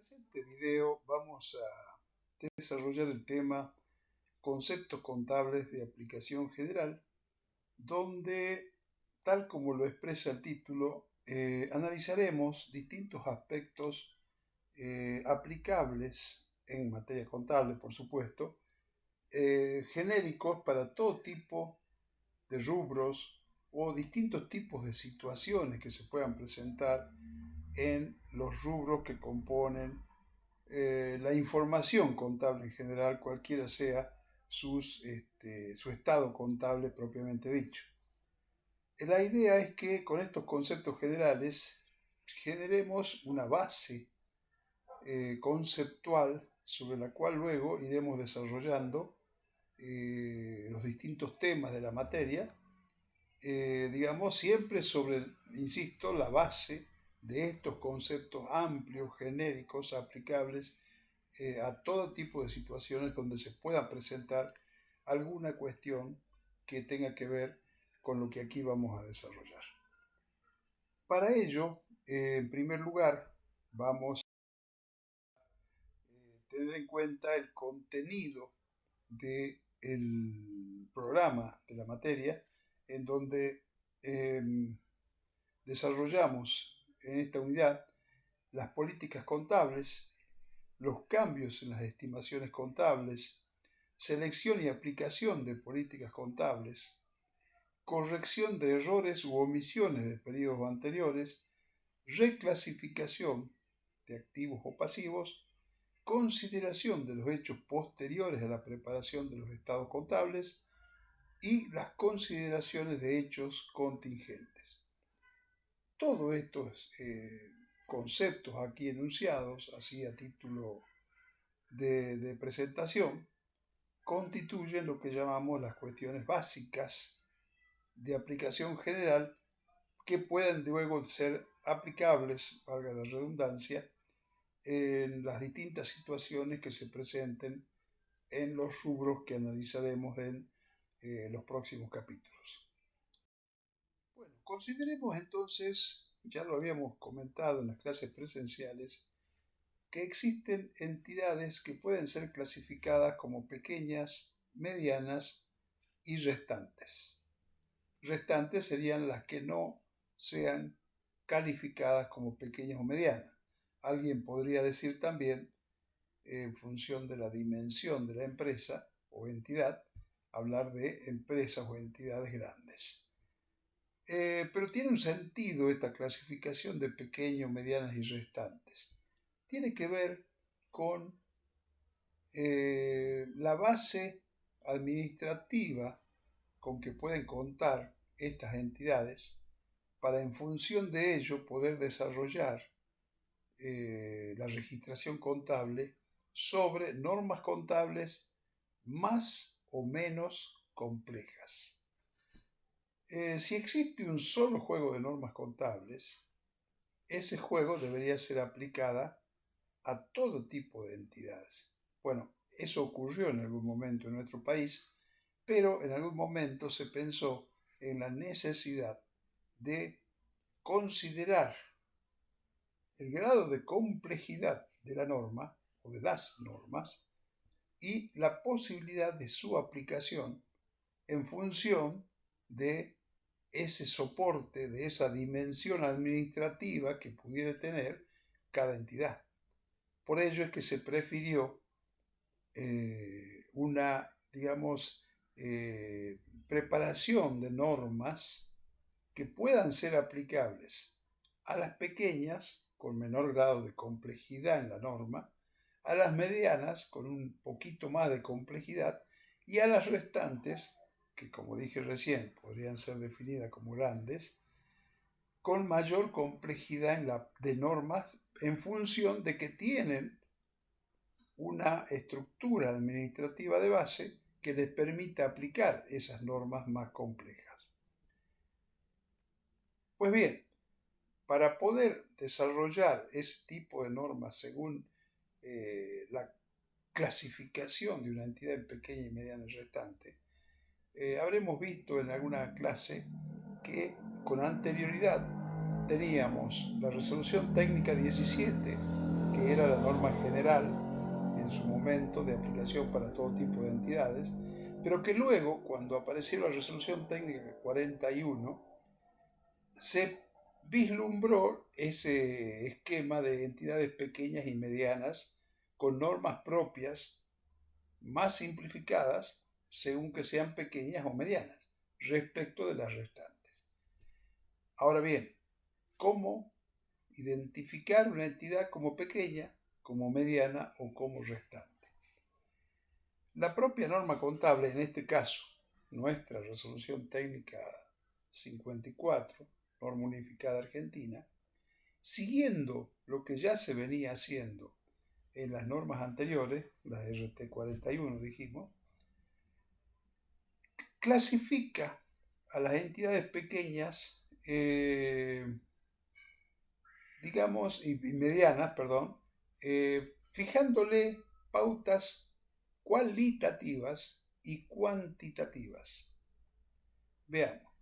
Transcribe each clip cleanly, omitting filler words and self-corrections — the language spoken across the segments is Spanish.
presente video vamos a desarrollar el tema conceptos contables de aplicación general, donde, tal como lo expresa el título, analizaremos distintos aspectos aplicables en materia contable, por supuesto, genéricos para todo tipo de rubros o distintos tipos de situaciones que se puedan presentar en los rubros que componen la información contable en general, cualquiera sea su estado contable propiamente dicho. La idea es que con estos conceptos generales generemos una base conceptual sobre la cual luego iremos desarrollando los distintos temas de la materia, digamos, siempre sobre, insisto, la base de estos conceptos amplios, genéricos, aplicables a todo tipo de situaciones donde se pueda presentar alguna cuestión que tenga que ver con lo que aquí vamos a desarrollar. Para ello, en primer lugar, vamos a tener en cuenta el contenido del programa de la materia, en donde desarrollamos en esta unidad las políticas contables, los cambios en las estimaciones contables, selección y aplicación de políticas contables, corrección de errores u omisiones de periodos anteriores, reclasificación de activos o pasivos, consideración de los hechos posteriores a la preparación de los estados contables y las consideraciones de hechos contingentes. Todos estos conceptos aquí enunciados, así a título de presentación, constituyen lo que llamamos las cuestiones básicas de aplicación general que pueden luego ser aplicables, valga la redundancia, en las distintas situaciones que se presenten en los rubros que analizaremos en los próximos capítulos. Bueno, consideremos entonces, ya lo habíamos comentado en las clases presenciales, que existen entidades que pueden ser clasificadas como pequeñas, medianas y restantes. Restantes serían las que no sean calificadas como pequeñas o medianas. Alguien podría decir también, en función de la dimensión de la empresa o entidad, hablar de empresas o entidades grandes. Pero tiene un sentido esta clasificación de pequeños, medianas y restantes. Tiene que ver con la base administrativa con que pueden contar estas entidades para, en función de ello, poder desarrollar la registración contable sobre normas contables más o menos complejas. Si existe un solo juego de normas contables, ese juego debería ser aplicada a todo tipo de entidades. Bueno, eso ocurrió en algún momento en nuestro país, pero en algún momento se pensó en la necesidad de considerar el grado de complejidad de la norma o de las normas y la posibilidad de su aplicación en función de ese soporte, de esa dimensión administrativa que pudiera tener cada entidad. Por ello es que se prefirió una, digamos, preparación de normas que puedan ser aplicables a las pequeñas, con menor grado de complejidad en la norma, a las medianas, con un poquito más de complejidad, y a las restantes, que como dije recién, podrían ser definidas como grandes, con mayor complejidad de normas en función de que tienen una estructura administrativa de base que les permita aplicar esas normas más complejas. Pues bien, para poder desarrollar ese tipo de normas según la clasificación de una entidad en pequeña y mediana y restante, habremos visto en alguna clase que con anterioridad teníamos la resolución técnica 17, que que era la norma general en su momento de aplicación para todo tipo de entidades, pero que luego, cuando apareció la resolución técnica 41, se vislumbró ese esquema de entidades pequeñas y medianas con normas propias más simplificadas según que sean pequeñas o medianas respecto de las restantes. Ahora bien, ¿cómo identificar una entidad como pequeña, como mediana o como restante? La propia norma contable, en este caso, nuestra resolución técnica 54, norma unificada argentina, siguiendo lo que ya se venía haciendo en las normas anteriores, la RT 41 dijimos, clasifica a las entidades pequeñas, digamos, y medianas, perdón, fijándole pautas cualitativas y cuantitativas. Veamos.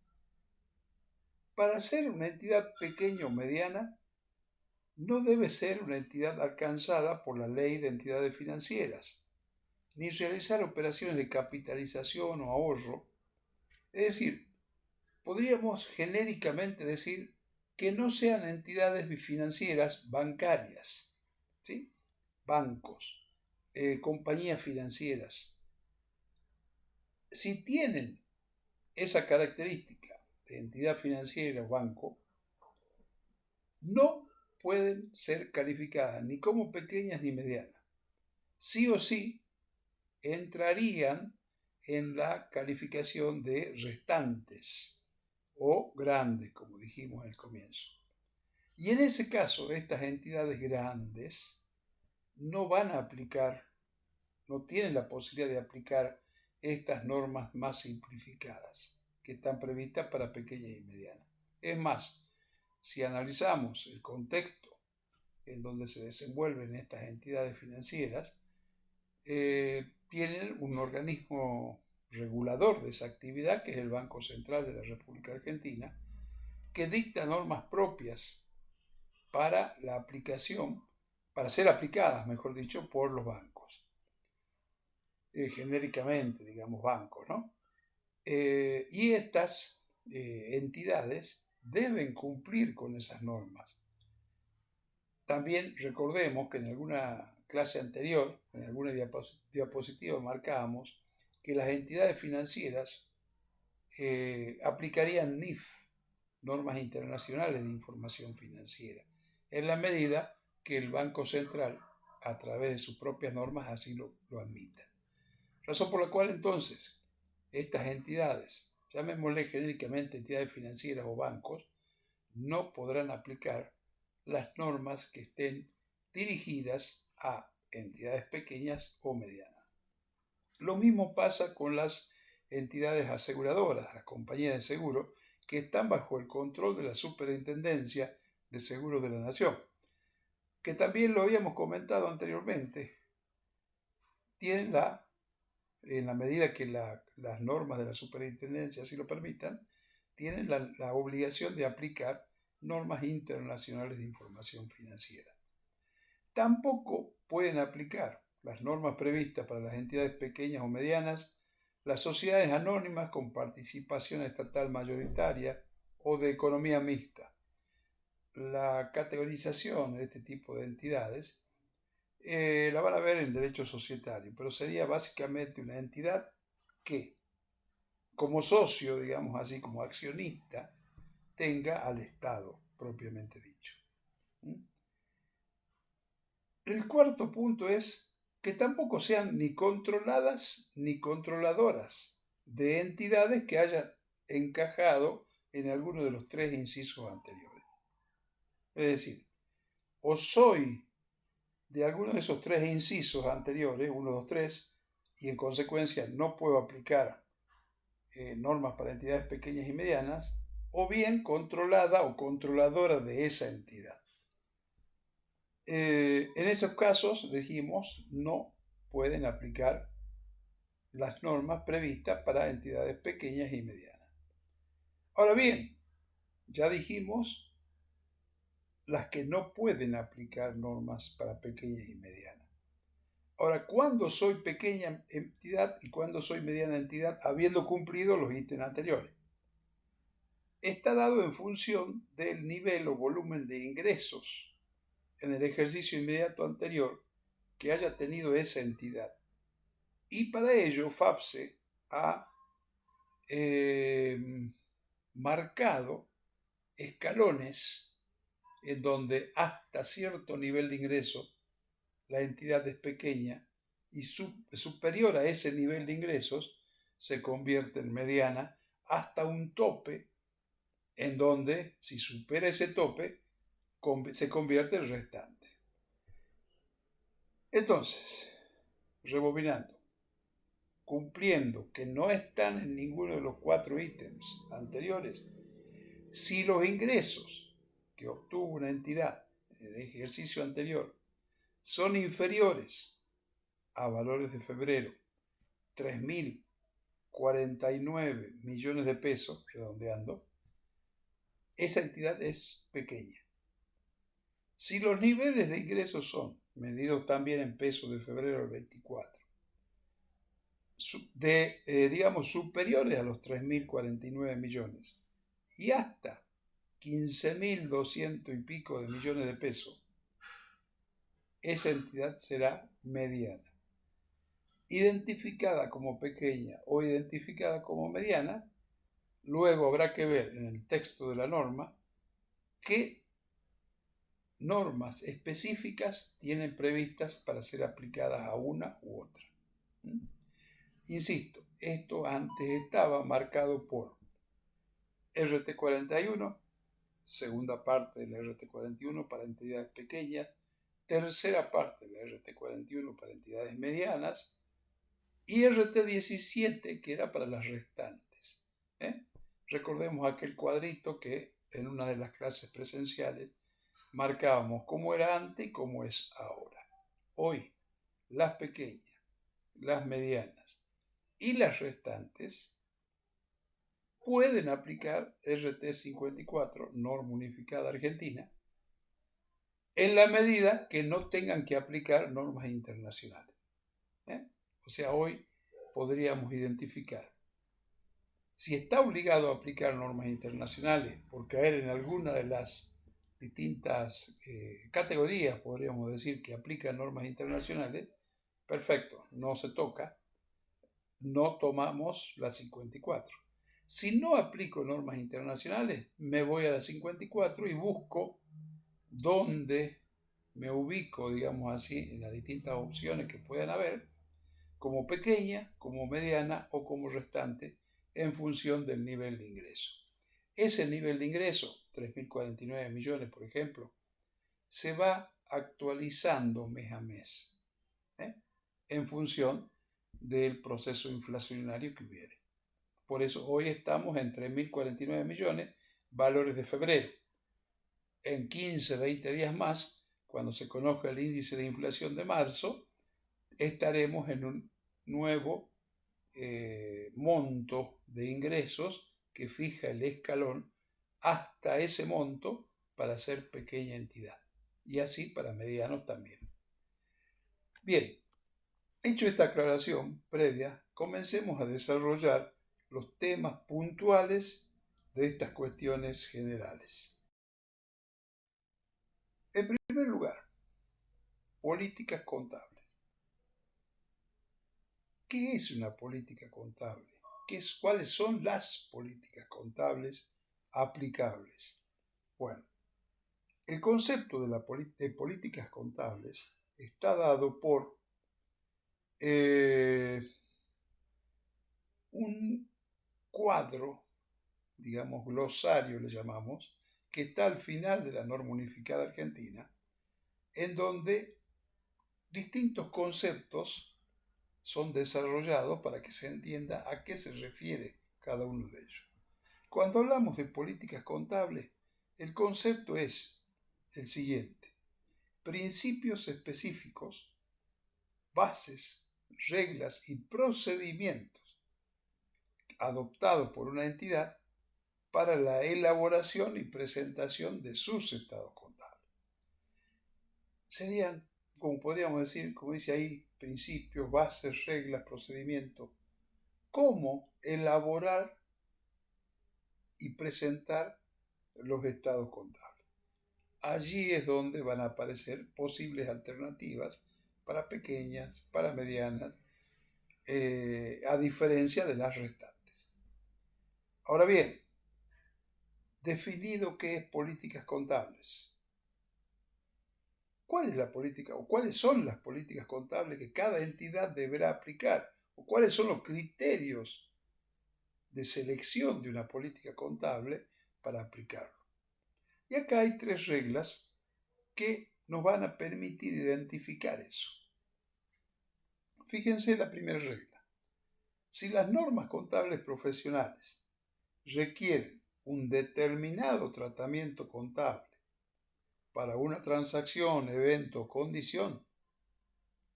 Para ser una entidad pequeña o mediana, no debe ser una entidad alcanzada por la ley de entidades financieras, ni realizar operaciones de capitalización o ahorro. Es decir, podríamos genéricamente decir que no sean entidades financieras bancarias, ¿sí? Bancos, compañías financieras. Si tienen esa característica de entidad financiera o banco, no pueden ser calificadas ni como pequeñas ni medianas. Sí o sí entrarían en la calificación de restantes o grandes, como dijimos en el comienzo. Y en ese caso, estas entidades grandes no van a aplicar, no tienen la posibilidad de aplicar estas normas más simplificadas que están previstas para pequeñas y medianas. Es más, si analizamos el contexto en donde se desenvuelven estas entidades financieras, tienen un organismo regulador de esa actividad, que es el Banco Central de la República Argentina, que dicta normas propias para la aplicación, para ser aplicadas, mejor dicho, por los bancos. Genéricamente, digamos, bancos, ¿no? Y estas entidades deben cumplir con esas normas. También recordemos que en alguna clase anterior, en alguna diapositiva marcábamos que las entidades financieras aplicarían NIF, normas internacionales de información financiera, en la medida que el Banco Central, a través de sus propias normas, así lo admita. Razón por la cual entonces estas entidades, llamémosle genéricamente entidades financieras o bancos, no podrán aplicar las normas que estén dirigidas a entidades pequeñas o medianas. Lo mismo pasa con las entidades aseguradoras, las compañías de seguro, que están bajo el control de la Superintendencia de Seguros de la Nación, que también lo habíamos comentado anteriormente, tienen en la medida que las normas de la Superintendencia así lo permitan, tienen la obligación de aplicar normas internacionales de información financiera. Tampoco pueden aplicar las normas previstas para las entidades pequeñas o medianas, las sociedades anónimas con participación estatal mayoritaria o de economía mixta. La categorización de este tipo de entidades la van a ver en derecho societario, pero sería básicamente una entidad que, como socio, digamos así, como accionista, tenga al Estado propiamente dicho. El cuarto punto es que tampoco sean ni controladas ni controladoras de entidades que hayan encajado en alguno de los tres incisos anteriores. Es decir, o soy de alguno de esos tres incisos anteriores, 1, 2, 3, y en consecuencia no puedo aplicar normas para entidades pequeñas y medianas, o bien controlada o controladora de esa entidad. En esos casos, dijimos, no pueden aplicar las normas previstas para entidades pequeñas y medianas. Ahora bien, ya dijimos las que no pueden aplicar normas para pequeñas y medianas. Ahora, ¿cuándo soy pequeña entidad y cuándo soy mediana entidad habiendo cumplido los ítems anteriores? Está dado en función del nivel o volumen de ingresos en el ejercicio inmediato anterior que haya tenido esa entidad. Y para ello FAPSE ha marcado escalones en donde hasta cierto nivel de ingreso la entidad es pequeña y superior a ese nivel de ingresos se convierte en mediana hasta un tope en donde si supera ese tope se convierte en restante. Entonces, rebobinando, cumpliendo que no están en ninguno de los 4 ítems anteriores, si los ingresos que obtuvo una entidad en el ejercicio anterior son inferiores a valores de febrero, 3.049 millones de pesos, redondeando, esa entidad es pequeña. Si los niveles de ingresos son, medidos también en pesos de febrero del 24, superiores a los 3.049 millones y hasta 15.200 y pico de millones de pesos, esa entidad será mediana. Identificada como pequeña o identificada como mediana, luego habrá que ver en el texto de la norma qué normas específicas tienen previstas para ser aplicadas a una u otra. Insisto, esto antes estaba marcado por RT 41, segunda parte de la RT 41 para entidades pequeñas, tercera parte de la RT 41 para entidades medianas y RT 17 que era para las restantes. Recordemos aquel cuadrito que en una de las clases presenciales marcábamos cómo era antes y cómo es ahora. Hoy, las pequeñas, las medianas y las restantes pueden aplicar RT 54, norma unificada argentina, en la medida que no tengan que aplicar normas internacionales. O sea, hoy podríamos identificar si está obligado a aplicar normas internacionales por caer en alguna de las distintas categorías, podríamos decir, que aplican normas internacionales, perfecto, no se toca, no tomamos la 54. Si no aplico normas internacionales, me voy a la 54 y busco dónde me ubico, digamos así, en las distintas opciones que puedan haber, como pequeña, como mediana o como restante, en función del nivel de ingreso. Ese nivel de ingreso, 3.049 millones, por ejemplo, se va actualizando mes a mes, en función del proceso inflacionario que hubiere. Por eso hoy estamos en 3.049 millones, valores de febrero. En 15, 20 días más, cuando se conozca el índice de inflación de marzo, estaremos en un nuevo monto de ingresos que fija el escalón hasta ese monto para ser pequeña entidad y así para medianos también. Bien, hecho esta aclaración previa, comencemos a desarrollar los temas puntuales de estas cuestiones generales. En primer lugar, políticas contables. ¿Qué es una política contable? ¿Cuáles son las políticas contables aplicables? Bueno, el concepto de políticas contables está dado por un cuadro, digamos glosario le llamamos, que está al final de la norma unificada argentina, en donde distintos conceptos son desarrollados para que se entienda a qué se refiere cada uno de ellos. Cuando hablamos de políticas contables, el concepto es el siguiente: principios específicos, bases, reglas y procedimientos adoptados por una entidad para la elaboración y presentación de sus estados contables. serían, como podríamos decir, como dice ahí, principios, bases, reglas, procedimientos, cómo elaborar y presentar los estados contables. Allí es donde van a aparecer posibles alternativas para pequeñas, para medianas, a diferencia de las restantes. Ahora bien, definido qué es políticas contables, ¿cuál es la política o cuáles son las políticas contables que cada entidad deberá aplicar? ¿O cuáles son los criterios de selección de una política contable para aplicarlo? Y acá hay 3 reglas que nos van a permitir identificar eso. Fíjense la primera regla. Si las normas contables profesionales requieren un determinado tratamiento contable para una transacción, evento o condición,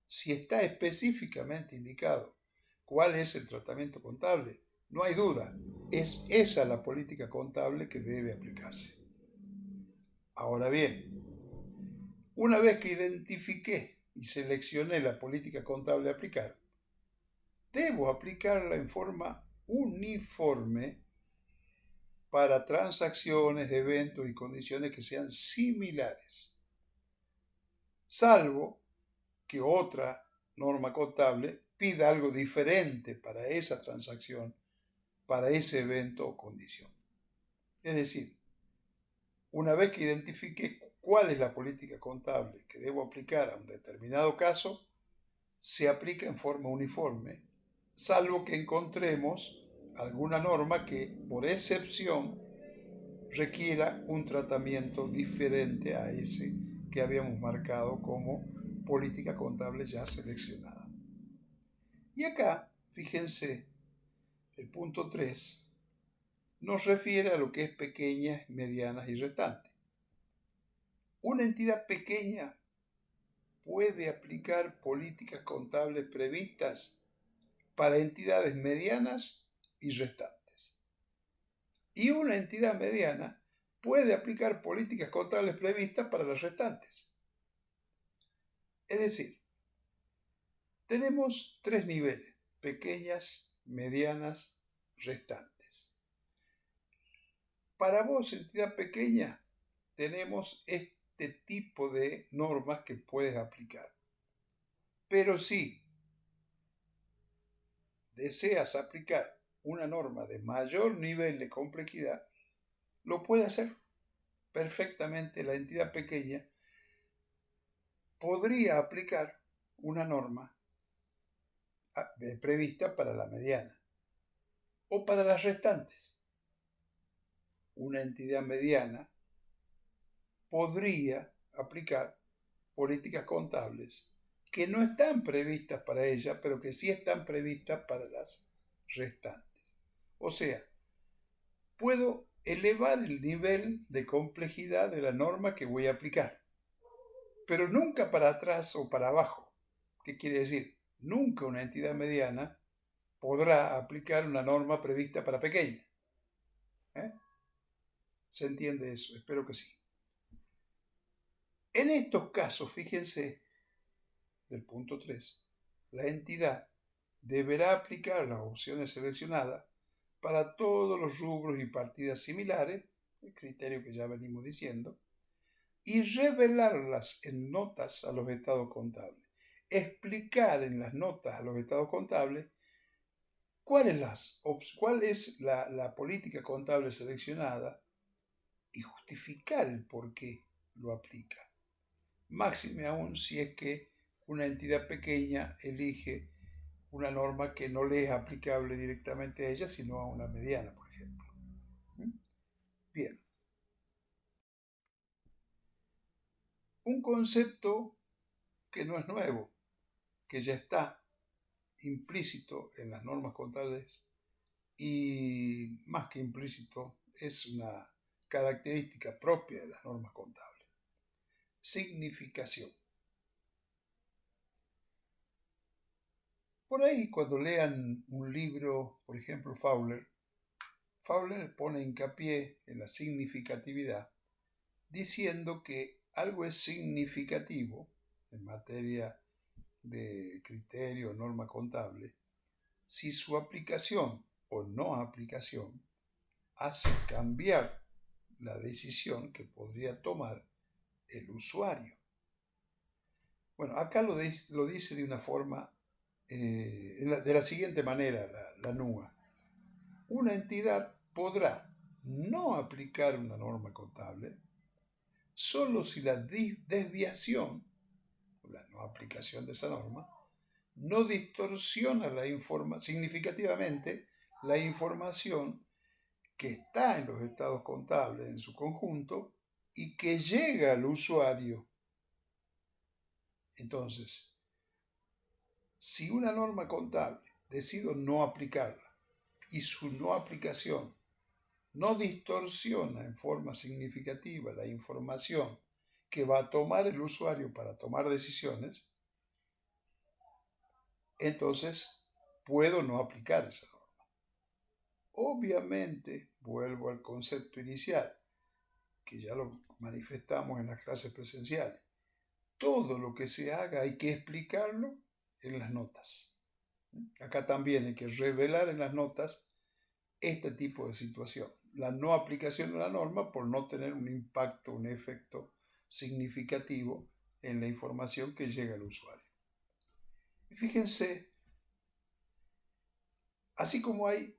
si está específicamente indicado cuál es el tratamiento contable, no hay duda, es esa la política contable que debe aplicarse. Ahora bien, una vez que identifiqué y seleccioné la política contable a aplicar, debo aplicarla en forma uniforme para transacciones, eventos y condiciones que sean similares, salvo que otra norma contable pida algo diferente para esa transacción, para ese evento o condición. Es decir, una vez que identifique cuál es la política contable que debo aplicar a un determinado caso, se aplica en forma uniforme, salvo que encontremos alguna norma que, por excepción, requiera un tratamiento diferente a ese que habíamos marcado como política contable ya seleccionada. Y acá, fíjense, el punto 3 nos refiere a lo que es pequeñas, medianas y restantes. Una entidad pequeña puede aplicar políticas contables previstas para entidades medianas y restantes. Y una entidad mediana puede aplicar políticas contables previstas para las restantes. Es decir, tenemos 3 niveles: pequeñas, medianas, restantes. Para vos, entidad pequeña, tenemos este tipo de normas que puedes aplicar. Pero si deseas aplicar una norma de mayor nivel de complejidad, lo puede hacer perfectamente. La entidad pequeña podría aplicar una norma prevista para la mediana o para las restantes. Una entidad mediana podría aplicar políticas contables que no están previstas para ella, pero que sí están previstas para las restantes. O sea, puedo elevar el nivel de complejidad de la norma que voy a aplicar, pero nunca para atrás o para abajo. ¿Qué quiere decir? Nunca una entidad mediana podrá aplicar una norma prevista para pequeña. ¿Se entiende eso? Espero que sí. En estos casos, fíjense, del punto 3, la entidad deberá aplicar las opciones seleccionadas para todos los rubros y partidas similares, el criterio que ya venimos diciendo, y revelarlas en notas a los estados contables. Explicar en las notas a los estados contables cuál es la política contable seleccionada y justificar el por qué lo aplica. Máxime aún si es que una entidad pequeña elige una norma que no le es aplicable directamente a ella, sino a una mediana, por ejemplo. Bien. Un concepto que no es nuevo, que ya está implícito en las normas contables y más que implícito, es una característica propia de las normas contables. Significación. Por ahí, cuando lean un libro, por ejemplo, Fowler pone hincapié en la significatividad, diciendo que algo es significativo en materia de criterio o norma contable si su aplicación o no aplicación hace cambiar la decisión que podría tomar el usuario. Bueno, acá lo dice de una forma, de la siguiente manera, la NUA. Una entidad podrá no aplicar una norma contable solo si la desviación, la no aplicación de esa norma, no distorsiona significativamente la información que está en los estados contables en su conjunto y que llega al usuario. Entonces, si una norma contable decido no aplicarla y su no aplicación no distorsiona en forma significativa la información que va a tomar el usuario para tomar decisiones, entonces puedo no aplicar esa norma. Obviamente, vuelvo al concepto inicial, que ya lo manifestamos en las clases presenciales. Todo lo que se haga hay que explicarlo en las notas. Acá también hay que revelar en las notas este tipo de situación. La no aplicación de la norma por no tener un impacto, un efecto significativo en la información que llega al usuario. Y fíjense, así como hay,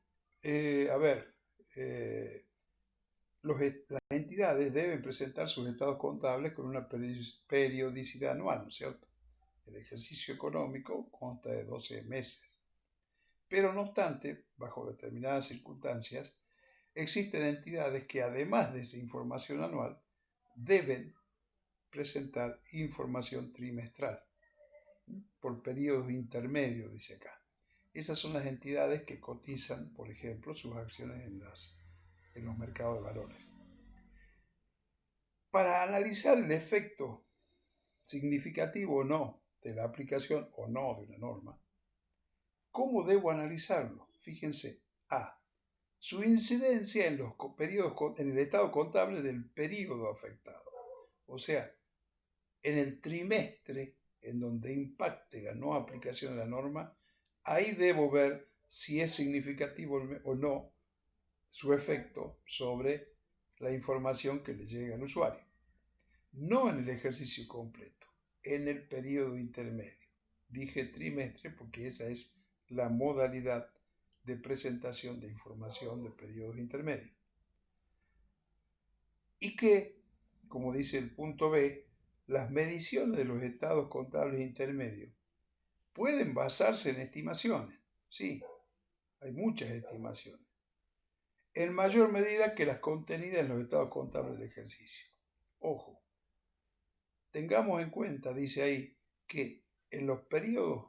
las entidades deben presentar sus estados contables con una periodicidad anual, ¿no es cierto? El ejercicio económico consta de 12 meses. Pero no obstante, bajo determinadas circunstancias, existen entidades que además de esa información anual, deben presentar información trimestral por periodos intermedios, dice acá. Esas son las entidades que cotizan, por ejemplo, sus acciones en los mercados de valores. Para analizar el efecto significativo o no de la aplicación o no de una norma, ¿cómo debo analizarlo? Fíjense, A. Su incidencia en el estado contable del periodo afectado. O sea, en el trimestre en donde impacte la no aplicación de la norma, ahí debo ver si es significativo o no su efecto sobre la información que le llega al usuario. No en el ejercicio completo, en el periodo intermedio. Dije trimestre porque esa es la modalidad de presentación de información de periodos intermedios. Y que, como dice el punto B, las mediciones de los estados contables intermedios pueden basarse en estimaciones. Sí, hay muchas estimaciones. En mayor medida que las contenidas en los estados contables del ejercicio. Ojo, tengamos en cuenta, dice ahí, que en los periodos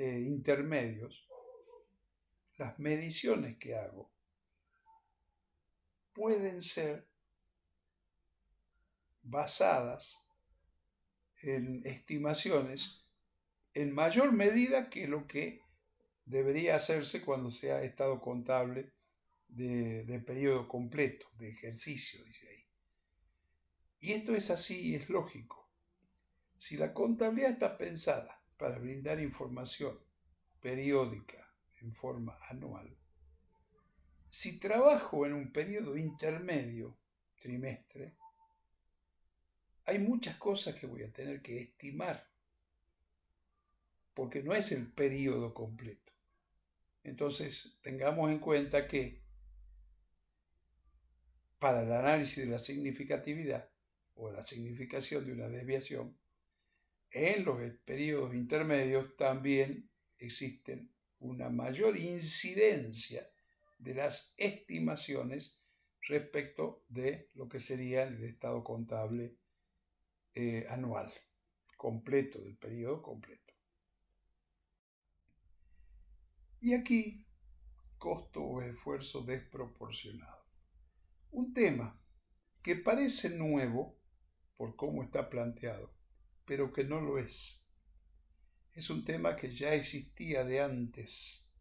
intermedios, las mediciones que hago pueden ser basadas en estimaciones en mayor medida que lo que debería hacerse cuando sea estado contable de periodo completo, de ejercicio, dice ahí. Y esto es así, es lógico. Si la contabilidad está pensada para brindar información periódica en forma anual, si trabajo en un periodo intermedio, trimestre, hay muchas cosas que voy a tener que estimar, porque no es el periodo completo. Entonces, tengamos en cuenta que para el análisis de la significatividad o la significación de una desviación, en los periodos intermedios también existen una mayor incidencia de las estimaciones respecto de lo que sería el estado contable anual, completo, del periodo completo. Y aquí, costo o esfuerzo desproporcionado. Un tema que parece nuevo por cómo está planteado, pero que no lo es. Es un tema que ya existía de antes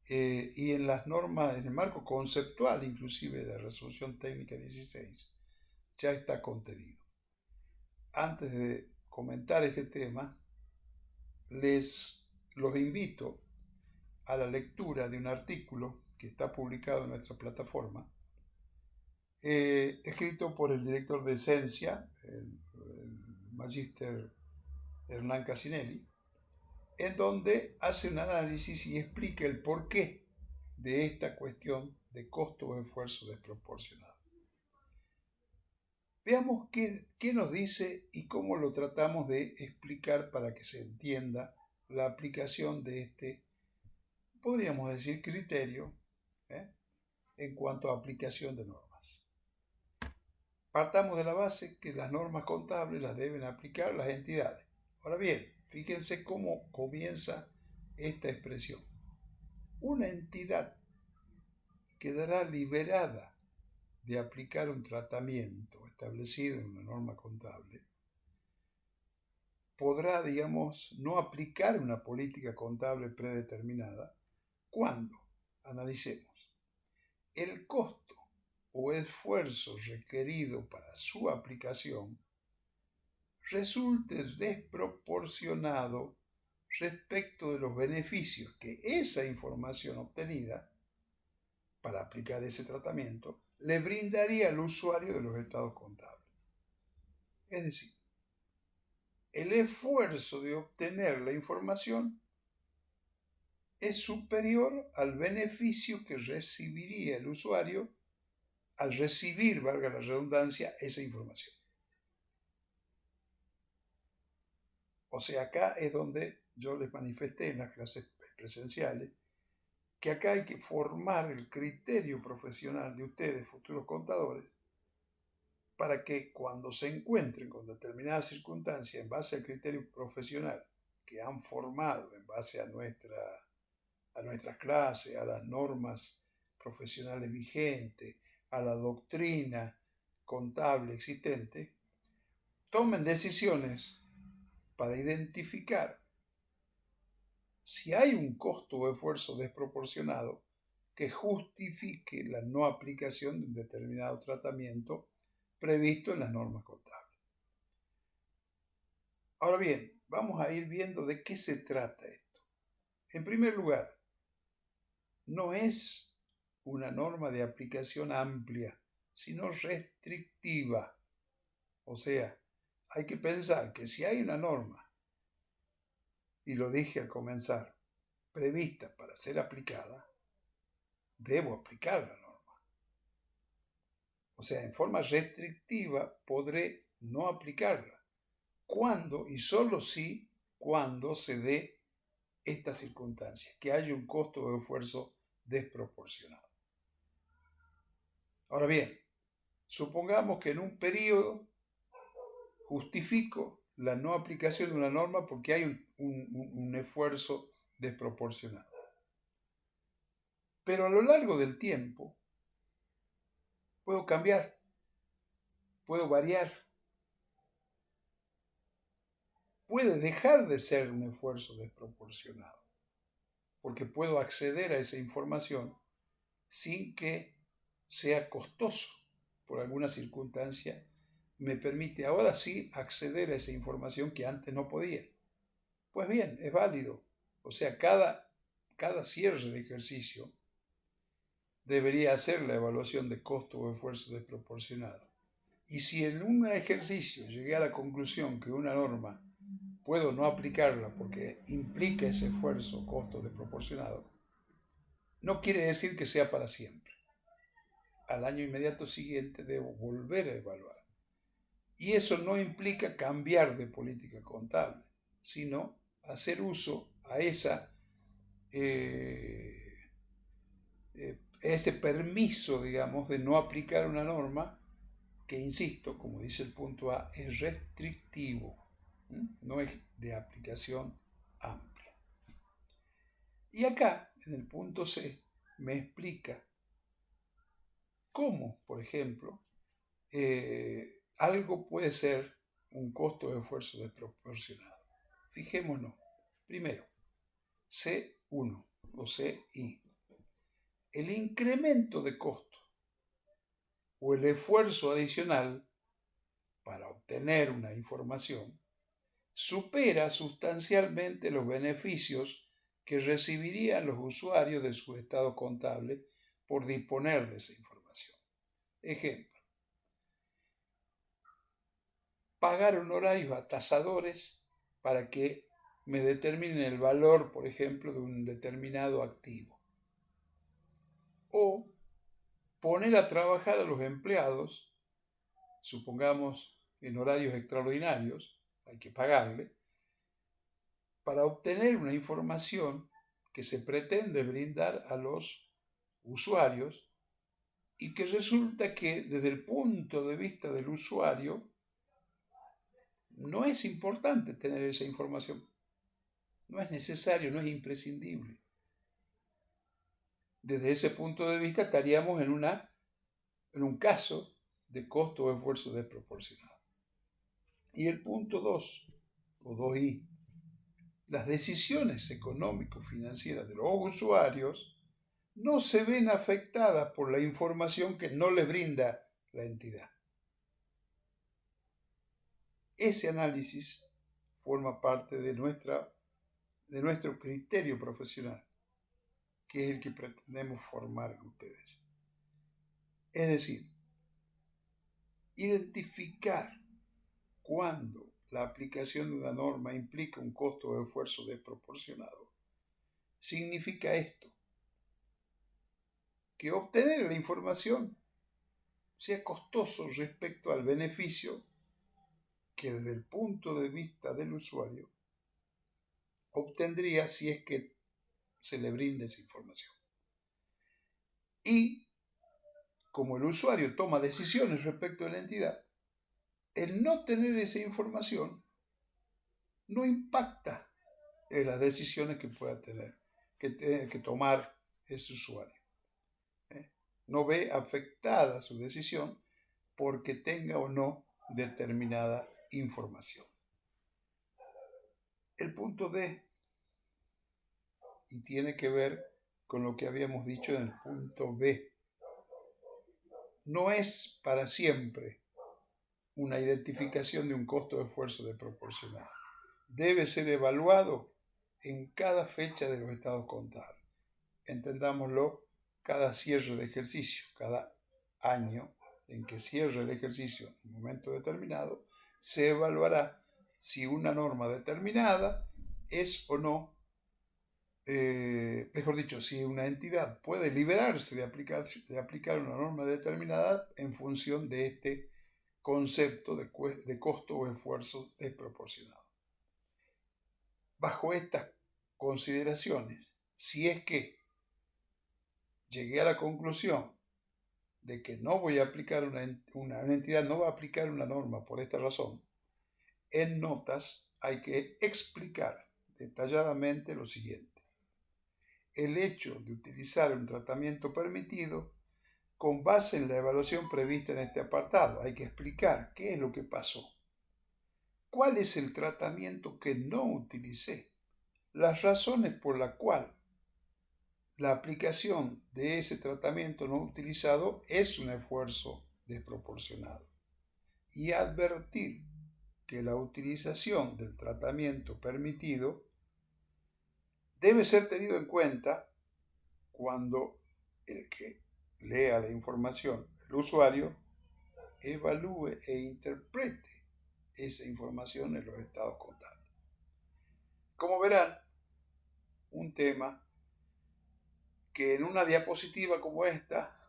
y en las normas, en el marco conceptual inclusive de Resolución Técnica 16, ya está contenido. Antes de comentar este tema, los invito a la lectura de un artículo que está publicado en nuestra plataforma, escrito por el director de Esencia, el magíster Hernán Casinelli, en donde hace un análisis y explica el porqué de esta cuestión de costo o esfuerzo desproporcionado. Veamos qué nos dice y cómo lo tratamos de explicar para que se entienda la aplicación de este, podríamos decir, criterio en cuanto a aplicación de normas. Partamos de la base que las normas contables las deben aplicar las entidades. Ahora bien, fíjense cómo comienza esta expresión. Una entidad quedará liberada de aplicar un tratamiento establecido en una norma contable. Podrá, digamos, no aplicar una política contable predeterminada cuando, analicemos, el costo o esfuerzo requerido para su aplicación resulte desproporcionado respecto de los beneficios que esa información obtenida para aplicar ese tratamiento le brindaría al usuario de los estados contables. Es decir, el esfuerzo de obtener la información es superior al beneficio que recibiría el usuario al recibir, valga la redundancia, esa información. O sea, acá es donde yo les manifesté en las clases presenciales que acá hay que formar el criterio profesional de ustedes, futuros contadores, para que cuando se encuentren con determinadas circunstancias en base al criterio profesional que han formado en base a nuestras clases, a las normas profesionales vigentes, a la doctrina contable existente, tomen decisiones para identificar si hay un costo o esfuerzo desproporcionado que justifique la no aplicación de un determinado tratamiento previsto en las normas contables. Ahora bien, vamos a ir viendo de qué se trata esto. En primer lugar, no es una norma de aplicación amplia, sino restrictiva. O sea, hay que pensar que si hay una norma, y lo dije al comenzar, prevista para ser aplicada, debo aplicar la norma. O sea, en forma restrictiva podré no aplicarla. ¿Cuándo? Y solo si cuando se dé esta circunstancia, que haya un costo o esfuerzo desproporcionado. Ahora bien, supongamos que en un periodo justifico la no aplicación de una norma porque hay un esfuerzo desproporcionado. Pero a lo largo del tiempo puedo cambiar, puedo variar, puede dejar de ser un esfuerzo desproporcionado, porque puedo acceder a esa información sin que sea costoso por alguna circunstancia. Me permite ahora sí acceder a esa información que antes no podía. Pues bien, es válido. O sea, cada cierre de ejercicio debería hacer la evaluación de costo o esfuerzo desproporcionado. Y si en un ejercicio llegué a la conclusión que una norma puedo no aplicarla porque implica ese esfuerzo o costo desproporcionado, no quiere decir que sea para siempre. Al año inmediato siguiente debo volver a evaluar. Y eso no implica cambiar de política contable, sino hacer uso a ese permiso, digamos, de no aplicar una norma que, insisto, como dice el punto A, es restrictivo, no es de aplicación amplia. Y acá, en el punto C, me explica cómo, por ejemplo, algo puede ser un costo de esfuerzo desproporcionado. Fijémonos. Primero, C1 o CI. El incremento de costo o el esfuerzo adicional para obtener una información supera sustancialmente los beneficios que recibirían los usuarios de su estado contable por disponer de esa información. Ejemplo, pagar honorarios a tasadores para que me determinen el valor, por ejemplo, de un determinado activo. O poner a trabajar a los empleados, supongamos en horarios extraordinarios, hay que pagarle, para obtener una información que se pretende brindar a los usuarios y que resulta que desde el punto de vista del usuario no es importante tener esa información, no es necesario, no es imprescindible. Desde ese punto de vista estaríamos en un caso de costo o esfuerzo desproporcionado. Y el punto 2, o 2i, las decisiones económico-financieras de los usuarios no se ven afectadas por la información que no les brinda la entidad. Ese análisis forma parte de nuestro criterio profesional, que es el que pretendemos formar en ustedes. Es decir, identificar cuándo la aplicación de una norma implica un costo o esfuerzo desproporcionado significa esto: que obtener la información sea costoso respecto al beneficio que desde el punto de vista del usuario obtendría si es que se le brinda esa información. Y como el usuario toma decisiones respecto de la entidad, el no tener esa información no impacta en las decisiones que pueda tener, que tomar ese usuario. No ve afectada su decisión porque tenga o no determinada información. El punto D, y tiene que ver con lo que habíamos dicho en el punto B, no es para siempre una identificación de un costo de esfuerzo desproporcionado. Debe ser evaluado en cada fecha de los estados contables. Entendámoslo, cada cierre de ejercicio, cada año en que cierre el ejercicio en un momento determinado, se evaluará si una norma determinada es o no, mejor dicho, si una entidad puede liberarse de aplicar una norma determinada en función de este concepto de costo o esfuerzo desproporcionado. Bajo estas consideraciones, si es que llegué a la conclusión de que no voy a aplicar una entidad no va a aplicar una norma por esta razón, en notas hay que explicar detalladamente lo siguiente: el hecho de utilizar un tratamiento permitido con base en la evaluación prevista en este apartado. Hay que explicar qué es lo que pasó, cuál es el tratamiento que no utilicé, las razones por las cuales la aplicación de ese tratamiento no utilizado es un esfuerzo desproporcionado, y advertir que la utilización del tratamiento permitido debe ser tenido en cuenta cuando el que lea la información, el usuario, evalúe e interprete esa información en los estados contables. Como verán, un tema que en una diapositiva como esta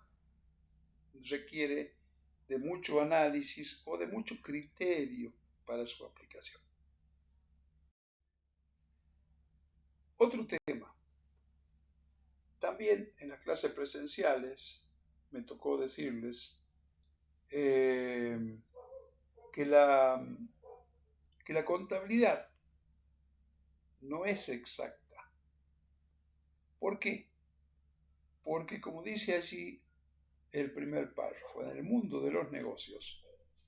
requiere de mucho análisis o de mucho criterio para su aplicación. Otro tema. También en las clases presenciales me tocó decirles que la contabilidad no es exacta. ¿Por qué? Porque, como dice allí el primer párrafo, en el mundo de los negocios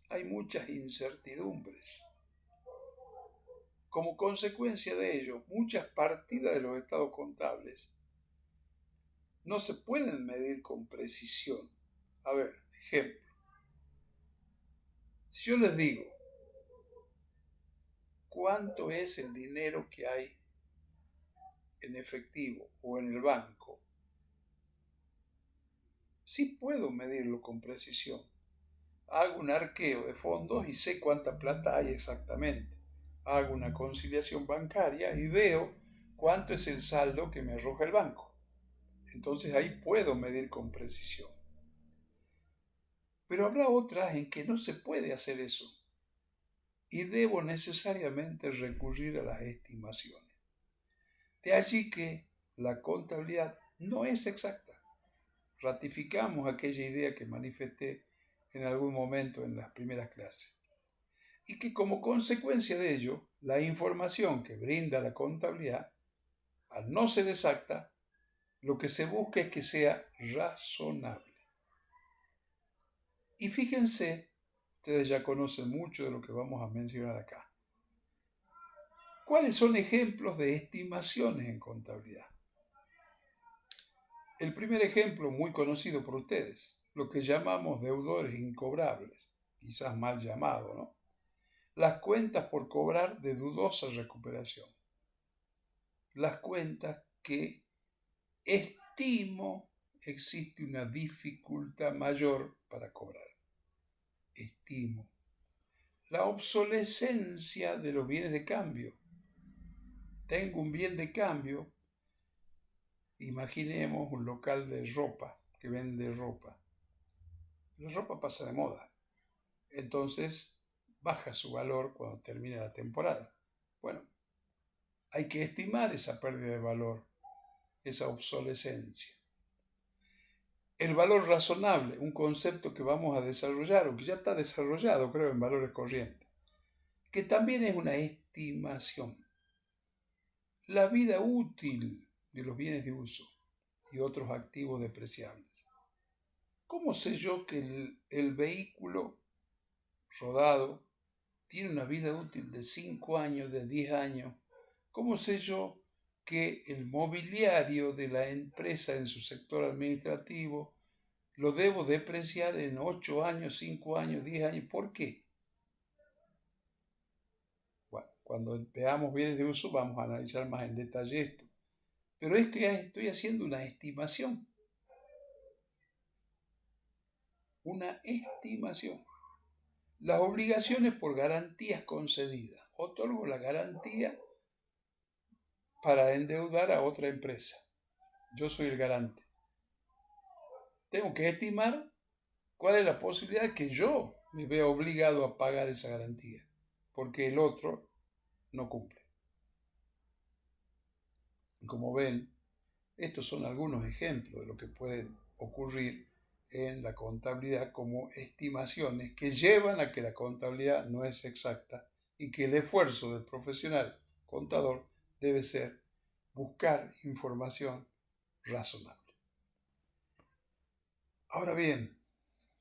hay muchas incertidumbres. Como consecuencia de ello, muchas partidas de los estados contables no se pueden medir con precisión. A ver, ejemplo. Si yo les digo cuánto es el dinero que hay en efectivo o en el banco. Sí puedo medirlo con precisión. Hago un arqueo de fondos y sé cuánta plata hay exactamente. Hago una conciliación bancaria y veo cuánto es el saldo que me arroja el banco. Entonces ahí puedo medir con precisión. Pero habrá otras en que no se puede hacer eso y debo necesariamente recurrir a las estimaciones. De allí que la contabilidad no es exacta. Ratificamos aquella idea que manifesté en algún momento en las primeras clases. Y que como consecuencia de ello, la información que brinda la contabilidad, al no ser exacta, lo que se busca es que sea razonable. Y fíjense, ustedes ya conocen mucho de lo que vamos a mencionar acá. ¿Cuáles son ejemplos de estimaciones en contabilidad? El primer ejemplo, muy conocido por ustedes, lo que llamamos deudores incobrables, quizás mal llamado, ¿no? Las cuentas por cobrar de dudosa recuperación. Las cuentas que estimo existe una dificultad mayor para cobrar. Estimo. La obsolescencia de los bienes de cambio. Tengo un bien de cambio, imaginemos un local de ropa, que vende ropa. La ropa pasa de moda, entonces baja su valor cuando termina la temporada. Bueno, hay que estimar esa pérdida de valor, esa obsolescencia. El valor razonable, un concepto que vamos a desarrollar o que ya está desarrollado, creo, en valores corrientes, que también es una estimación. La vida útil de los bienes de uso y otros activos depreciables. ¿Cómo sé yo que el vehículo rodado tiene una vida útil de 5 años, de 10 años? ¿Cómo sé yo que el mobiliario de la empresa en su sector administrativo lo debo depreciar en 8 años, 5 años, 10 años? ¿Por qué? Bueno, cuando veamos bienes de uso vamos a analizar más en detalle esto. Pero es que estoy haciendo una estimación. Una estimación. Las obligaciones por garantías concedidas. Otorgo la garantía para endeudar a otra empresa. Yo soy el garante. Tengo que estimar cuál es la posibilidad que yo me vea obligado a pagar esa garantía, porque el otro no cumple. Como ven, estos son algunos ejemplos de lo que puede ocurrir en la contabilidad como estimaciones que llevan a que la contabilidad no es exacta y que el esfuerzo del profesional contador debe ser buscar información razonable. Ahora bien,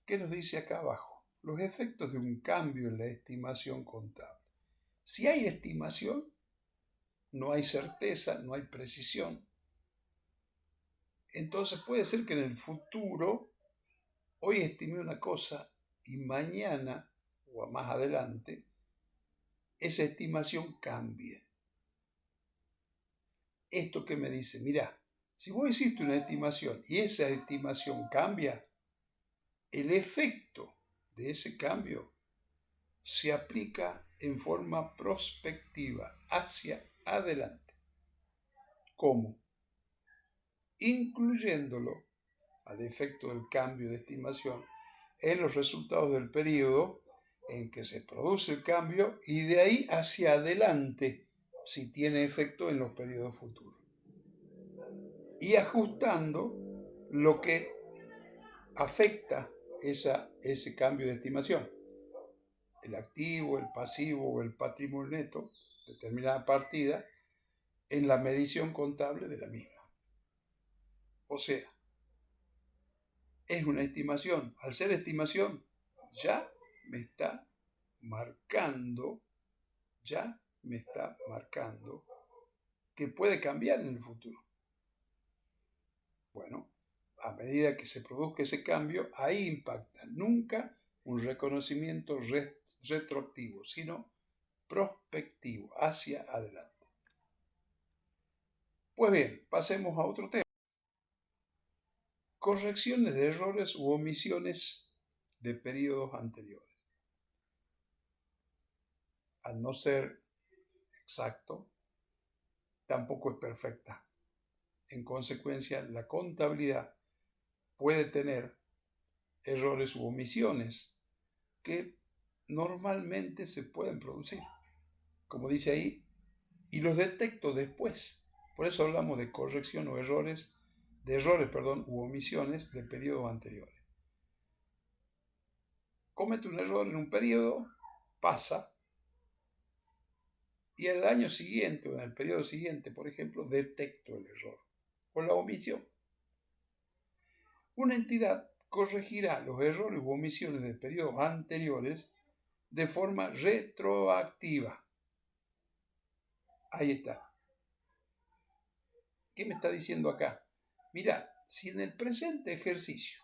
¿qué nos dice acá abajo? Los efectos de un cambio en la estimación contable. Si hay estimación, no hay certeza, no hay precisión. Entonces puede ser que en el futuro, hoy estimé una cosa y mañana o más adelante, esa estimación cambie. Esto que me dice, mira, si vos hiciste una estimación y esa estimación cambia, el efecto de ese cambio se aplica en forma prospectiva hacia adelante. ¿Cómo? Incluyéndolo al efecto del cambio de estimación en los resultados del periodo en que se produce el cambio y de ahí hacia adelante si tiene efecto en los periodos futuros. Y ajustando lo que afecta ese cambio de estimación. El activo, el pasivo o el patrimonio neto, determinada partida, en la medición contable de la misma. O sea, es una estimación. Al ser estimación, ya me está marcando que puede cambiar en el futuro. Bueno, a medida que se produzca ese cambio, ahí impacta. Nunca un reconocimiento retroactivo, sino prospectivo, hacia adelante. Pues bien, pasemos a otro tema. Correcciones de errores u omisiones de periodos anteriores. Al no ser exacto, tampoco es perfecta. En consecuencia, la contabilidad puede tener errores u omisiones que normalmente se pueden producir. Como dice ahí, y los detecto después. Por eso hablamos de corrección o errores u omisiones de periodos anteriores. Comete un error en un periodo, pasa, y en el año siguiente o en el periodo siguiente, por ejemplo, detecto el error o la omisión. Una entidad corregirá los errores u omisiones de periodos anteriores de forma retroactiva. Ahí está. ¿Qué me está diciendo acá? Mira, si en el presente ejercicio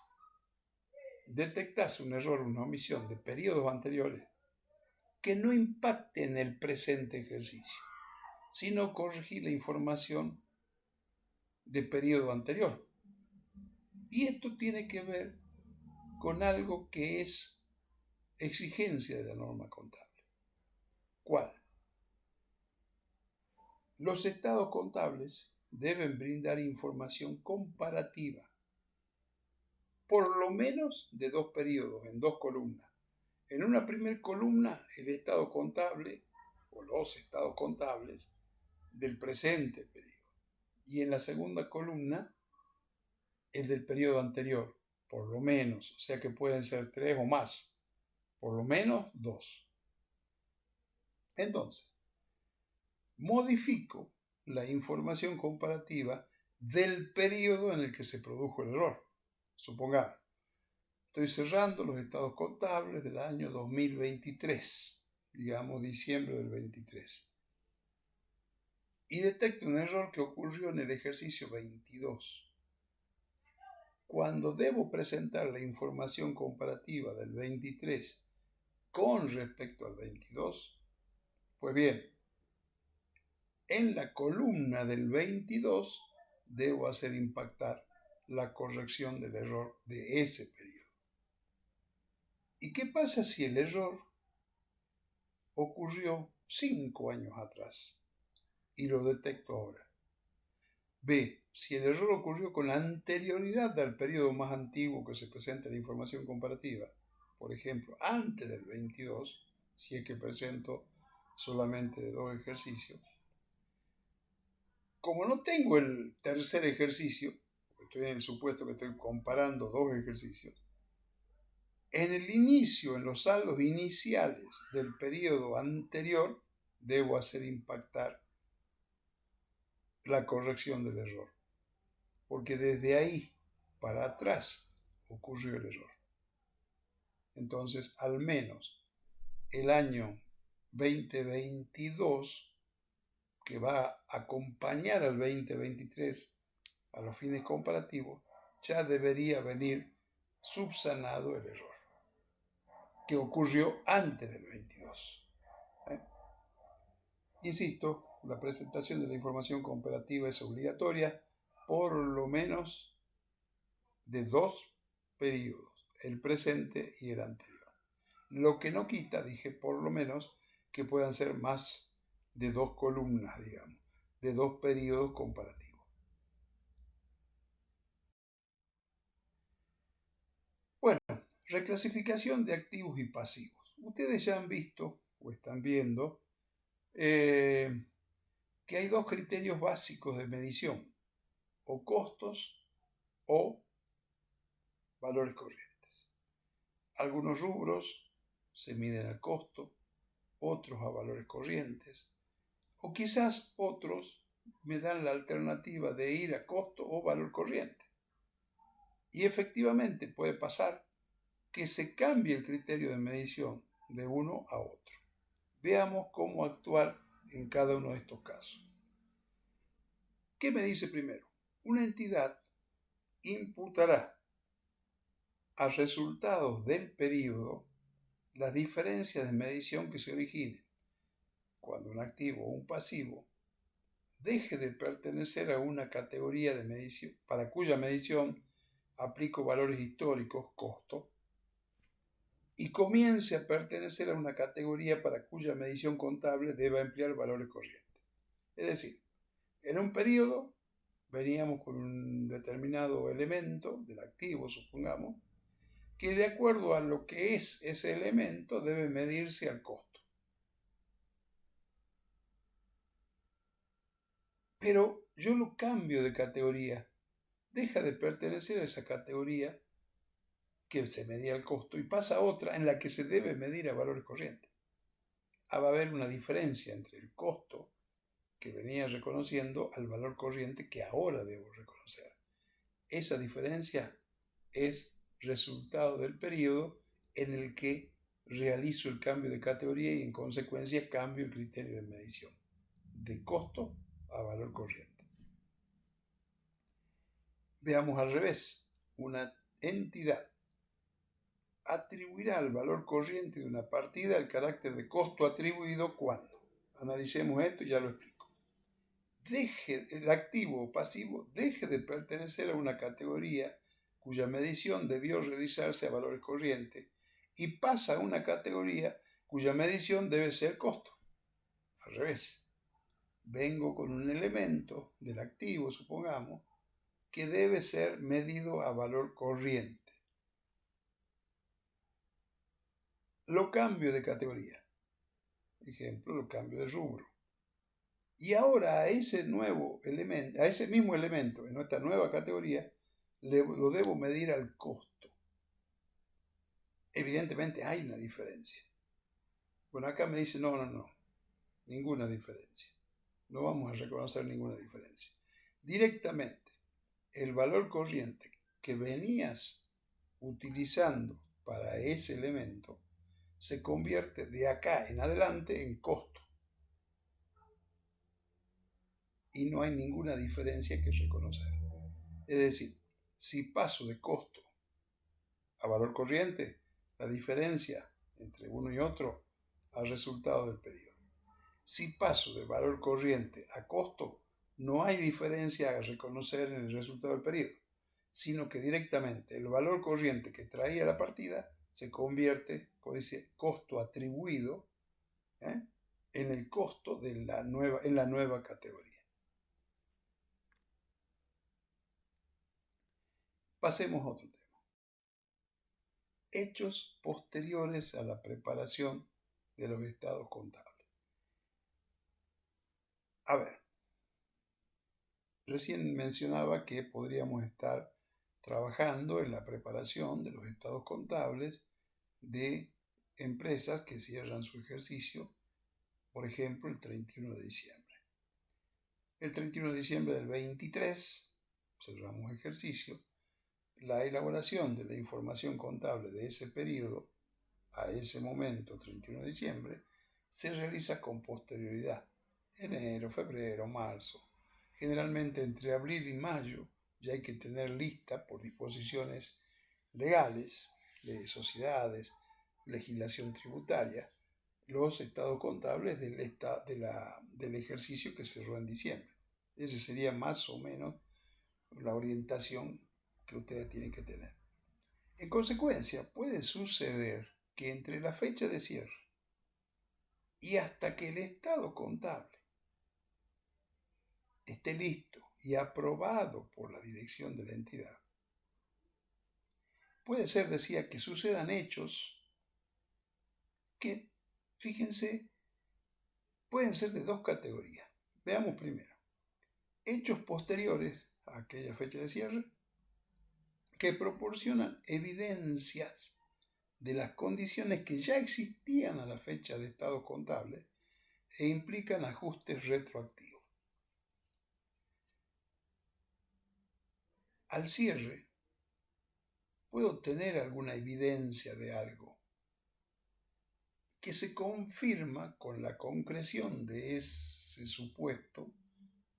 detectas un error o una omisión de periodos anteriores que no impacte en el presente ejercicio, sino corregir la información de periodo anterior. Y esto tiene que ver con algo que es exigencia de la norma contable. ¿Cuál? Los estados contables deben brindar información comparativa, por lo menos de dos periodos, en dos columnas. En una primera columna, el estado contable o los estados contables del presente periodo. Y en la segunda columna, el del periodo anterior, por lo menos. O sea que pueden ser 3 o más, por lo menos 2. Entonces, modifico la información comparativa del periodo en el que se produjo el error. Supongamos, estoy cerrando los estados contables del año 2023, digamos diciembre del 23, y detecto un error que ocurrió en el ejercicio 22. Cuando debo presentar la información comparativa del 23 con respecto al 22, pues bien, en la columna del 22 debo hacer impactar la corrección del error de ese periodo. ¿Y qué pasa si el error ocurrió 5 años atrás y lo detecto ahora? B, si el error ocurrió con anterioridad al periodo más antiguo que se presenta en la información comparativa, por ejemplo, antes del 22, si es que presento solamente de 2 ejercicios, como no tengo el tercer ejercicio, estoy en el supuesto que estoy comparando 2 ejercicios, en el inicio, en los saldos iniciales del periodo anterior, debo hacer impactar la corrección del error, porque desde ahí para atrás ocurrió el error. Entonces, al menos el año 2022, que va a acompañar al 2023 a los fines comparativos, ya debería venir subsanado el error que ocurrió antes del 22. Insisto, la presentación de la información comparativa es obligatoria por lo menos de 2 periodos, el presente y el anterior. Lo que no quita, dije por lo menos, que puedan ser más de 2 columnas, digamos, de 2 periodos comparativos. Bueno, reclasificación de activos y pasivos. Ustedes ya han visto o están viendo que hay 2 criterios básicos de medición, o costos o valores corrientes. Algunos rubros se miden al costo, otros a valores corrientes, o quizás otros me dan la alternativa de ir a costo o valor corriente. Y efectivamente puede pasar que se cambie el criterio de medición de uno a otro. Veamos cómo actuar en cada uno de estos casos. ¿Qué me dice primero? Una entidad imputará a resultados del periodo las diferencias de medición que se originen cuando un activo o un pasivo deje de pertenecer a una categoría de medición para cuya medición aplico valores históricos, costo, y comience a pertenecer a una categoría para cuya medición contable deba emplear valores corrientes. Es decir, en un periodo veníamos con un determinado elemento del activo, supongamos, que de acuerdo a lo que es ese elemento debe medirse al costo. Pero yo lo cambio de categoría, deja de pertenecer a esa categoría que se medía el costo y pasa a otra en la que se debe medir a valores corrientes. Va a haber una diferencia entre el costo que venía reconociendo al valor corriente que ahora debo reconocer. Esa diferencia es resultado del periodo en el que realizo el cambio de categoría y en consecuencia cambio el criterio de medición de costo a valor corriente. Veamos al revés. Una entidad atribuirá al valor corriente de una partida el carácter de costo atribuido cuando. Analicemos esto y ya lo explico. El activo o pasivo deje de pertenecer a una categoría cuya medición debió realizarse a valores corrientes y pasa a una categoría cuya medición debe ser costo. Al revés. Vengo con un elemento del activo, supongamos, que debe ser medido a valor corriente. Lo cambio de categoría. Ejemplo, lo cambio de rubro. Y ahora a ese nuevo elemento, a ese mismo elemento en nuestra nueva categoría, lo debo medir al costo. Evidentemente hay una diferencia. Bueno, acá me dice, no, ninguna diferencia. No vamos a reconocer ninguna diferencia. Directamente, el valor corriente que venías utilizando para ese elemento se convierte de acá en adelante en costo. Y no hay ninguna diferencia que reconocer. Es decir, si paso de costo a valor corriente, la diferencia entre uno y otro al resultado del periodo. Si paso de valor corriente a costo, no hay diferencia a reconocer en el resultado del periodo, sino que directamente el valor corriente que traía la partida se convierte, como dice, costo atribuido, en el costo en la nueva categoría. Pasemos a otro tema. Hechos posteriores a la preparación de los estados contables. A ver, recién mencionaba que podríamos estar trabajando en la preparación de los estados contables de empresas que cierran su ejercicio, por ejemplo, el 31 de diciembre. El 31 de diciembre del 23 cerramos ejercicio. La elaboración de la información contable de ese periodo, a ese momento, 31 de diciembre, se realiza con posterioridad. Enero, febrero, marzo. Generalmente entre abril y mayo ya hay que tener lista por disposiciones legales, de sociedades, legislación tributaria, los estados contables del ejercicio que cerró en diciembre. Esa sería más o menos la orientación que ustedes tienen que tener. En consecuencia, puede suceder que entre la fecha de cierre y hasta que el estado contable esté listo y aprobado por la dirección de la entidad, puede ser, decía, que sucedan hechos que, fíjense, pueden ser de dos categorías. Veamos primero. Hechos posteriores a aquella fecha de cierre que proporcionan evidencias de las condiciones que ya existían a la fecha de estado contable e implican ajustes retroactivos. Al cierre, puedo tener alguna evidencia de algo que se confirma con la concreción de ese supuesto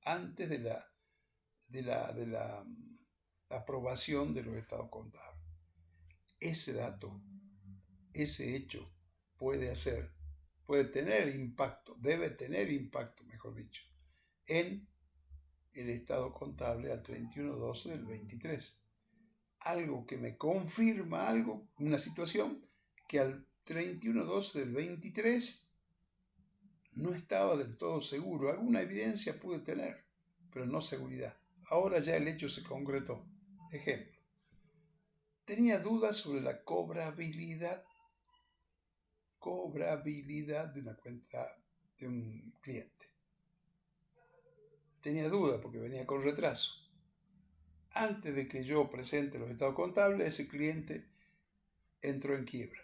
antes de la aprobación de los estados contables. Ese dato, ese hecho puede puede tener impacto, debe tener impacto, mejor dicho, en el estado contable al 31/12 del 23. Algo que me confirma una situación que al 31/12 del 23 no estaba del todo seguro. Alguna evidencia pude tener, pero no seguridad. Ahora ya el hecho se concretó. Ejemplo, tenía dudas sobre la cobrabilidad de una cuenta de un cliente. Tenía duda porque venía con retraso. Antes de que yo presente los estados contables, ese cliente entró en quiebra.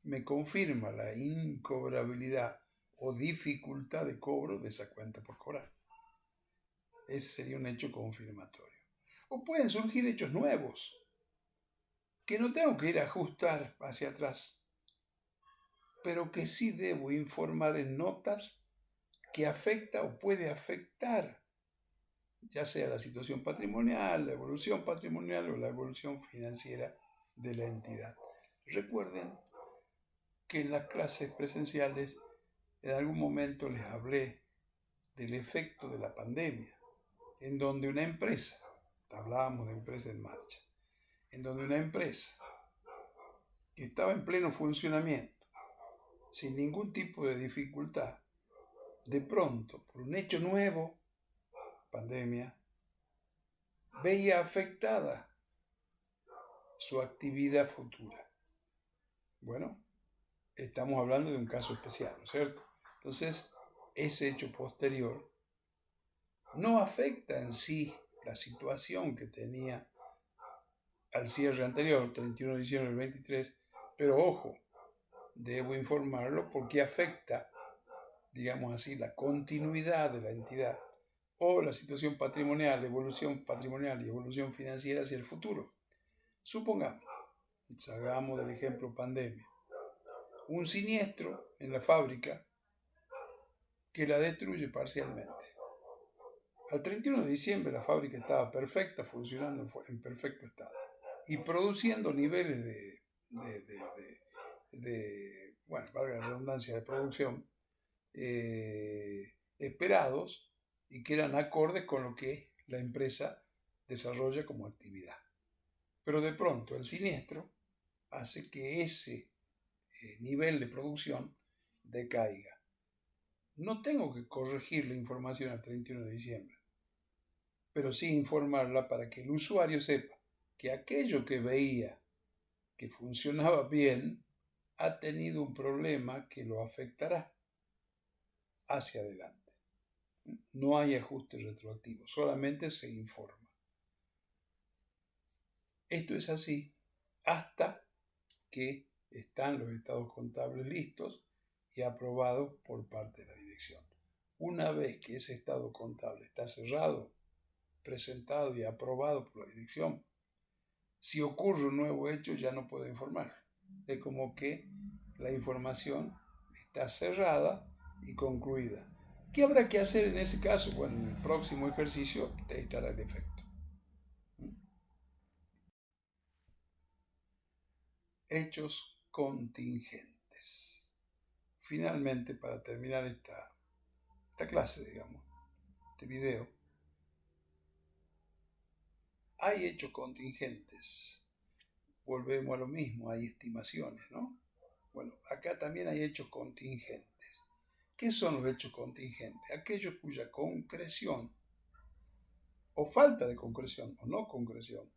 Me confirma la incobrabilidad o dificultad de cobro de esa cuenta por cobrar. Ese sería un hecho confirmatorio. O pueden surgir hechos nuevos que no tengo que ir a ajustar hacia atrás, pero que sí debo informar en notas que afecta o puede afectar, ya sea la situación patrimonial, la evolución patrimonial o la evolución financiera de la entidad. Recuerden que en las clases presenciales en algún momento les hablé del efecto de la pandemia, en donde una empresa, hablábamos de empresa en marcha, en donde una empresa que estaba en pleno funcionamiento, sin ningún tipo de dificultad, de pronto, por un hecho nuevo, pandemia, veía afectada su actividad futura. Bueno, estamos hablando de un caso especial, ¿no es cierto? Entonces, ese hecho posterior no afecta en sí la situación que tenía al cierre anterior, 31 de diciembre del 23, pero ojo, debo informarlo porque afecta, digamos así, la continuidad de la entidad o la situación patrimonial, evolución patrimonial y evolución financiera hacia el futuro. Supongamos, salgamos del ejemplo pandemia, un siniestro en la fábrica que la destruye parcialmente. Al 31 de diciembre la fábrica estaba perfecta, funcionando en perfecto estado y produciendo niveles bueno, valga la redundancia, de producción esperados y que eran acordes con lo que la empresa desarrolla como actividad. Pero de pronto el siniestro hace que ese nivel de producción decaiga. No tengo que corregir la información al 31 de diciembre, pero sí informarla para que el usuario sepa que aquello que veía que funcionaba bien ha tenido un problema que lo afectará hacia adelante. No hay ajuste retroactivo, solamente se informa. Esto es así hasta que están los estados contables listos y aprobados por parte de la dirección. Una vez que ese estado contable está cerrado, presentado y aprobado por la dirección, si ocurre un nuevo hecho ya no puedo informar. Es como que la información está cerrada y concluida. ¿Qué habrá que hacer en ese caso? Bueno, en el próximo ejercicio estará el efecto. Hechos contingentes. Finalmente, para terminar esta clase, digamos, este video, hay hechos contingentes. Volvemos a lo mismo, hay estimaciones, ¿no? Bueno, acá también hay hechos contingentes. ¿Qué son los hechos contingentes? Aquellos cuya concreción o falta de concreción o no concreción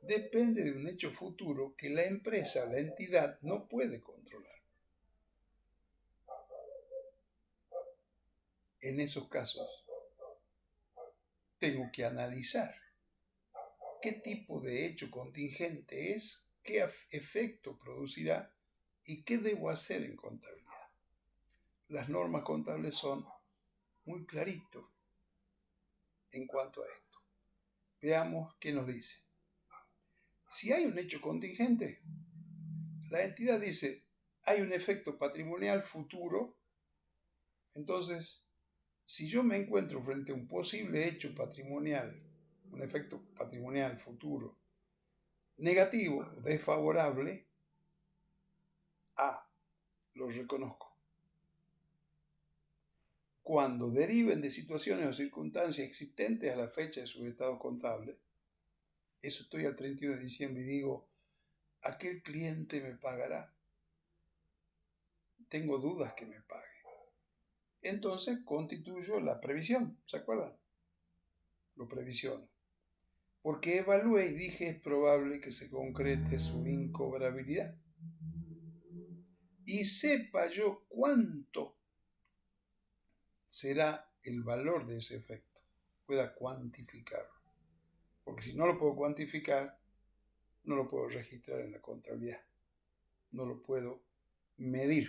depende de un hecho futuro que la empresa, la entidad, no puede controlar. En esos casos, tengo que analizar qué tipo de hecho contingente es, qué efecto producirá y qué debo hacer en contabilidad. Las normas contables son muy claritos en cuanto a esto. Veamos qué nos dice. Si hay un hecho contingente, la entidad dice, hay un efecto patrimonial futuro, entonces, si yo me encuentro frente a un posible hecho patrimonial, un efecto patrimonial futuro, negativo, desfavorable, lo reconozco. cuando deriven de situaciones o circunstancias existentes a la fecha de sus estados contables. Eso estoy al 31 de diciembre y digo, ¿aquel cliente me pagará? Tengo dudas que me pague. Entonces constituyo la previsión, ¿se acuerdan? Lo previsiono. Porque evalué y dije es probable que se concrete su incobrabilidad. Y sepa yo cuánto será el valor de ese efecto. Pueda cuantificarlo. Porque si no lo puedo cuantificar, no lo puedo registrar en la contabilidad. No lo puedo medir.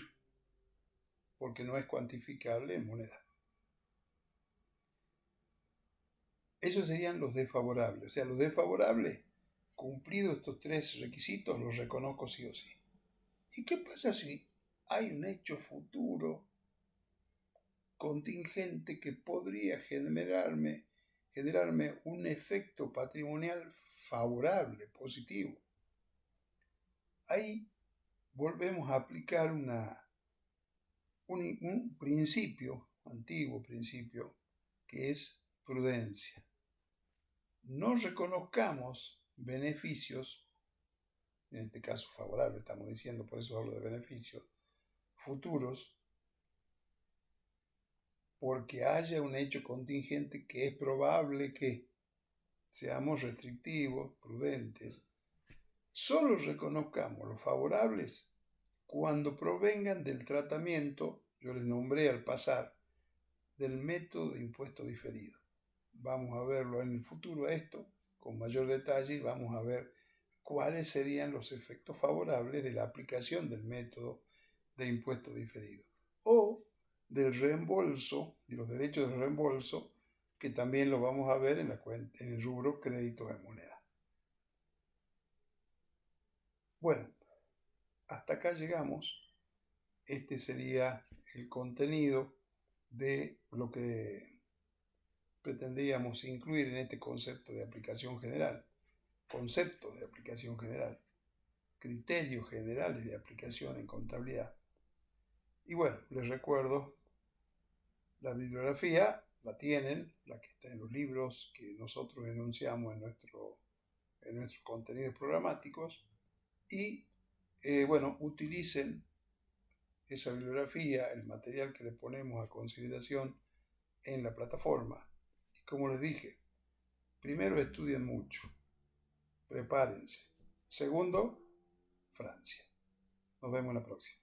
Porque no es cuantificable en moneda. Esos serían los desfavorables. O sea, los desfavorables, cumplidos estos tres requisitos, los reconozco sí o sí. ¿Y qué pasa si hay un hecho futuro contingente que podría generarme un efecto patrimonial favorable, positivo? Ahí volvemos a aplicar un principio, antiguo principio, que es prudencia. No reconozcamos beneficios, en este caso favorable estamos diciendo, por eso hablo de beneficios futuros, porque haya un hecho contingente que es probable que seamos restrictivos, prudentes. Solo reconozcamos los favorables cuando provengan del tratamiento, yo les nombré al pasar, del método de impuesto diferido. Vamos a verlo en el futuro esto con mayor detalle y vamos a ver cuáles serían los efectos favorables de la aplicación del método de impuesto diferido o del reembolso, de los derechos de reembolso, que también lo vamos a ver en el rubro créditos en moneda. Bueno, hasta acá llegamos. Este sería el contenido de lo que pretendíamos incluir en este concepto de aplicación general. Conceptos de aplicación general. Criterios generales de aplicación en contabilidad. Y bueno, les recuerdo, la bibliografía la tienen, la que está en los libros que nosotros enunciamos en nuestros contenidos programáticos. Y bueno, utilicen esa bibliografía, el material que le ponemos a consideración en la plataforma. Y como les dije, primero estudien mucho, prepárense. Segundo, Francia. Nos vemos en la próxima.